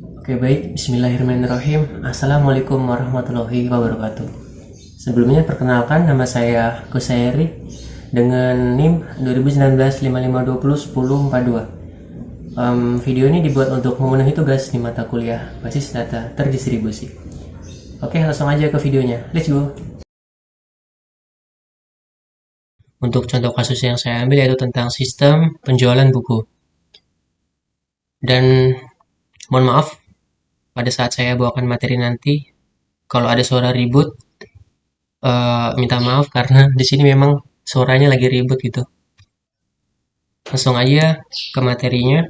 Oke baik, Bismillahirrahmanirrahim. Assalamualaikum warahmatullahi wabarakatuh. Sebelumnya perkenalkan, nama saya Kusairi dengan NIM 2019 5520 1042. Video ini dibuat untuk memenuhi tugas di mata kuliah basis data terdistribusi. Oke, langsung aja ke videonya. Let's go. Untuk contoh kasus yang saya ambil yaitu tentang sistem penjualan buku. Dan mohon maaf, pada saat saya bawakan materi nanti, kalau ada suara ribut, minta maaf karena di sini memang suaranya lagi ribut gitu. Langsung aja ke materinya.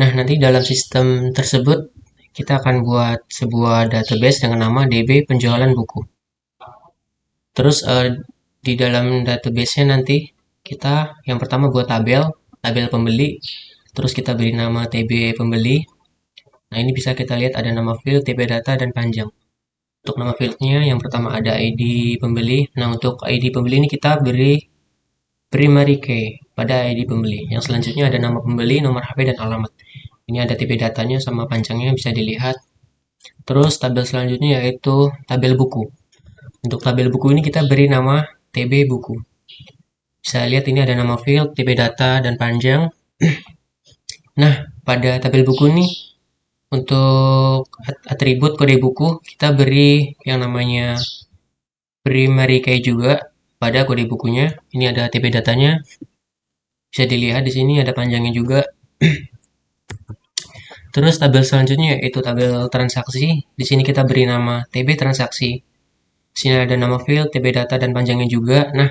Nah, nanti dalam sistem tersebut kita akan buat sebuah database dengan nama DB penjualan buku. Terus di dalam database-nya nanti kita yang pertama buat tabel pembeli. Terus kita beri nama TB pembeli. Nah, ini bisa kita lihat ada nama field, TB data, dan panjang. Untuk nama fieldnya yang pertama ada ID pembeli. Nah, untuk ID pembeli ini kita beri primary key pada ID pembeli. Yang selanjutnya ada nama pembeli, nomor HP, dan alamat. Ini ada TP datanya sama panjangnya bisa dilihat. Terus tabel selanjutnya yaitu tabel buku. Untuk tabel buku ini kita beri nama TB buku. Bisa lihat ini ada nama field, TP data, dan panjang. Nah, pada tabel buku ini untuk atribut kode buku kita beri yang namanya primary key juga pada kode bukunya. Ini ada TP datanya. Bisa dilihat di sini ada panjangnya juga. Terus tabel selanjutnya yaitu tabel transaksi. Di sini kita beri nama TB transaksi. Di sini ada nama field, TB data, dan panjangnya juga. Nah,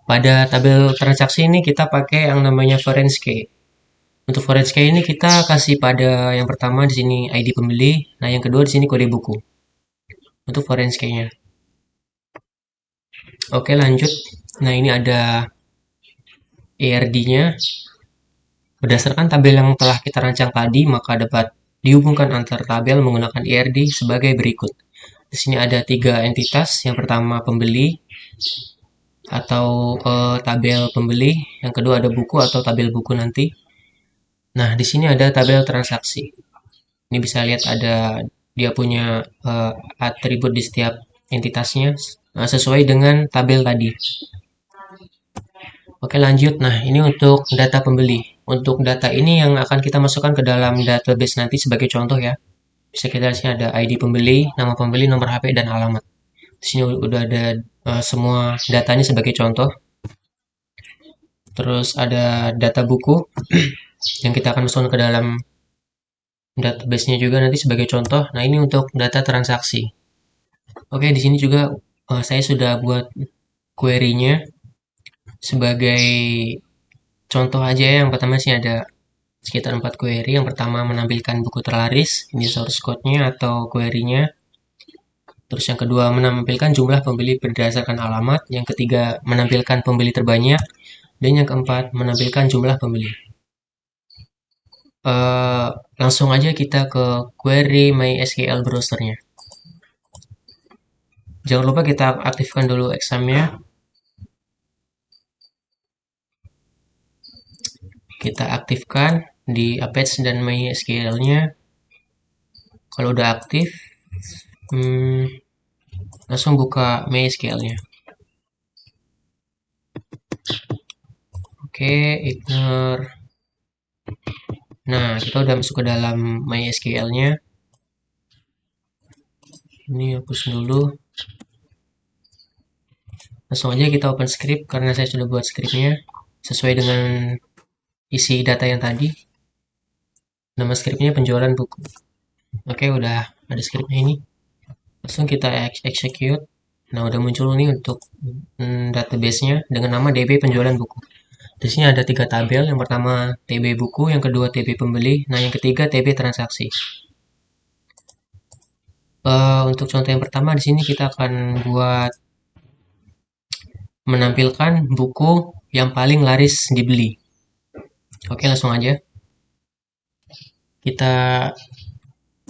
pada tabel transaksi ini kita pakai yang namanya foreign key. Untuk foreign key ini kita kasih pada yang pertama di sini ID pembeli. Nah, yang kedua di sini kode buku. Untuk foreign key-nya. Oke, lanjut. Nah, ini ada ERD-nya. Berdasarkan tabel yang telah kita rancang tadi, maka dapat dihubungkan antar tabel menggunakan ERD sebagai berikut. Di sini ada 3 entitas. Yang pertama pembeli atau tabel pembeli. Yang kedua ada buku atau tabel buku nanti. Nah, di sini ada tabel transaksi. Ini bisa lihat ada dia punya atribut di setiap entitasnya sesuai dengan tabel tadi. Oke, lanjut. Nah, ini untuk data pembeli. Untuk data ini yang akan kita masukkan ke dalam database nanti sebagai contoh ya. Bisa kita lihat sini ada ID pembeli, nama pembeli, nomor HP, dan alamat. Di sini udah ada semua datanya sebagai contoh. Terus ada data buku yang kita akan masukkan ke dalam database-nya juga nanti sebagai contoh. Nah, ini untuk data transaksi. Oke, di sini juga saya sudah buat query-nya sebagai contoh aja. Yang pertama sih ada sekitar 4 query. Yang pertama menampilkan buku terlaris, ini source code-nya atau query-nya. Terus yang kedua menampilkan jumlah pembeli berdasarkan alamat. Yang ketiga menampilkan pembeli terbanyak. Dan yang keempat menampilkan jumlah pembeli. Langsung aja kita ke query MySQL browser-nya. Jangan lupa kita aktifkan dulu exam-nya. Kita aktifkan di Apache dan MySQL-nya. Kalau udah aktif, langsung buka MySQL-nya. Oke, ignore. Nah, kita udah masuk ke dalam MySQL-nya. Ini hapus dulu. Langsung aja kita open script karena saya sudah buat scriptnya sesuai dengan isi data yang tadi. Nama scriptnya penjualan buku. Oke, udah ada scriptnya ini. Langsung kita execute. Nah, udah muncul nih untuk database-nya dengan nama DB penjualan buku. Di sini ada 3 tabel. Yang pertama TB buku, yang kedua TB pembeli, nah yang ketiga TB transaksi. Untuk contoh yang pertama di sini kita akan buat menampilkan buku yang paling laris dibeli. Oke, langsung aja. Kita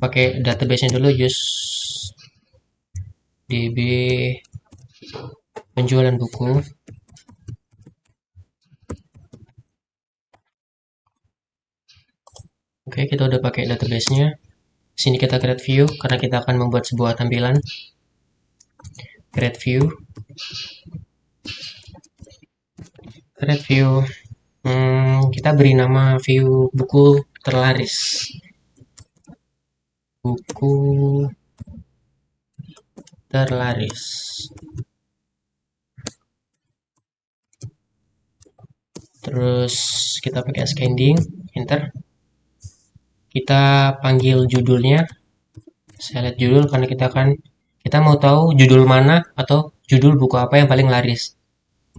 pakai database-nya dulu, use DB penjualan buku. Oke, kita udah pakai database-nya. Di sini kita create view karena kita akan membuat sebuah tampilan. Create view, create view. Kita beri nama view buku terlaris. Buku terlaris. Terus kita pakai ascending, enter. Kita panggil judulnya. Saya lihat judul karena kita mau tahu judul mana atau judul buku apa yang paling laris.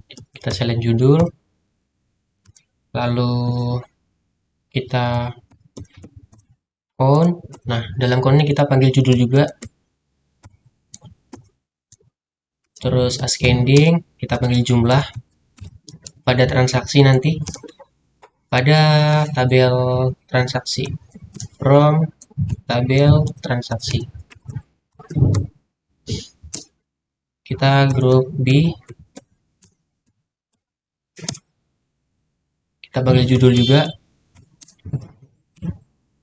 Kita select judul, lalu kita count. Nah, dalam count ini kita panggil judul juga. Terus ascending, kita panggil jumlah. Pada transaksi nanti, pada tabel transaksi, from tabel transaksi. Kita grup B, kita panggil judul juga.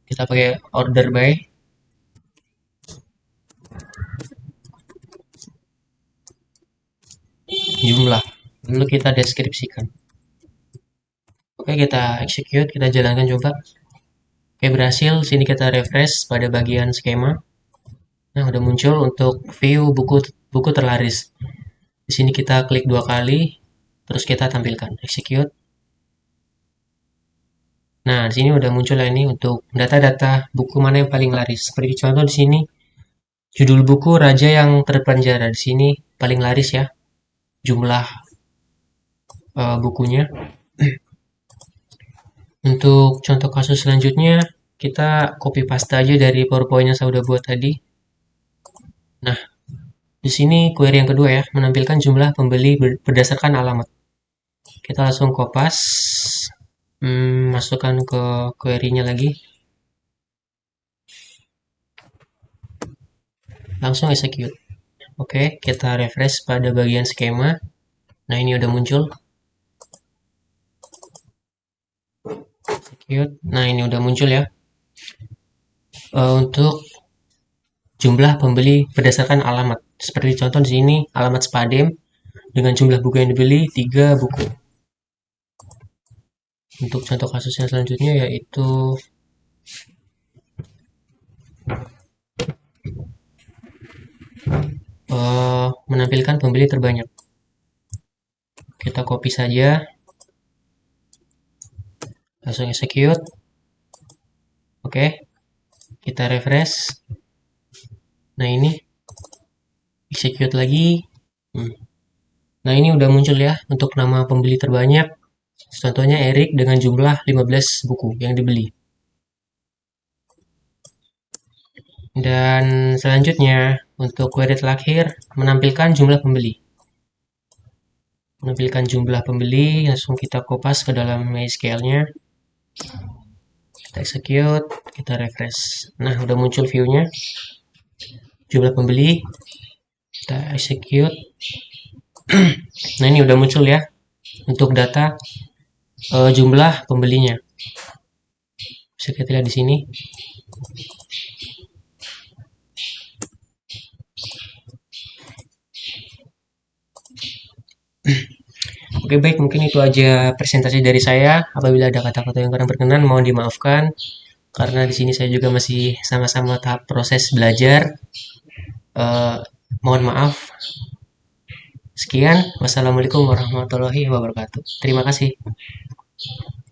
Kita pakai order by. Jumlah. Lalu kita deskripsikan. Oke, kita execute, kita jalankan coba. Oke, berhasil. Sini kita refresh pada bagian skema. Nah, udah muncul untuk view buku terlaris. Di sini kita klik 2 kali, terus kita tampilkan. Execute. Nah, di sini udah muncul ya ini untuk data-data buku mana yang paling laris. Seperti contoh di sini, judul buku Raja yang Terpenjara. Di sini paling laris ya, jumlah bukunya. Untuk contoh kasus selanjutnya, kita copy paste aja dari PowerPoint yang saya udah buat tadi. Nah, di sini query yang kedua ya, menampilkan jumlah pembeli berdasarkan alamat. Kita langsung kopas, masukkan ke query-nya lagi. Langsung execute. Oke, kita refresh pada bagian skema. Nah, ini udah muncul. Execute. Nah, ini udah muncul ya. Untuk jumlah pembeli berdasarkan alamat. Seperti contoh di sini, alamat Spadem dengan jumlah buku yang dibeli 3 buku. Untuk contoh kasus yang selanjutnya yaitu menampilkan pembeli terbanyak. Kita copy saja, langsung execute. Oke, kita refresh. Nah, ini execute lagi. Nah, ini udah muncul ya untuk nama pembeli terbanyak. Contohnya Erik dengan jumlah 15 buku yang dibeli. Dan selanjutnya untuk query terakhir menampilkan jumlah pembeli. Menampilkan jumlah pembeli, langsung kita kopas ke dalam MySQL-nya. Kita execute, kita refresh. Nah, udah muncul view-nya. Jumlah pembeli. Kita execute. Nah, ini udah muncul ya untuk data jumlah pembelinya. Bisa kita lihat di sini. Oke, baik, mungkin itu aja presentasi dari saya. Apabila ada kata-kata yang kurang berkenan, mohon dimaafkan. Karena di sini saya juga masih sama-sama tahap proses belajar. Mohon maaf. Sekian, wassalamualaikum warahmatullahi wabarakatuh. Terima kasih.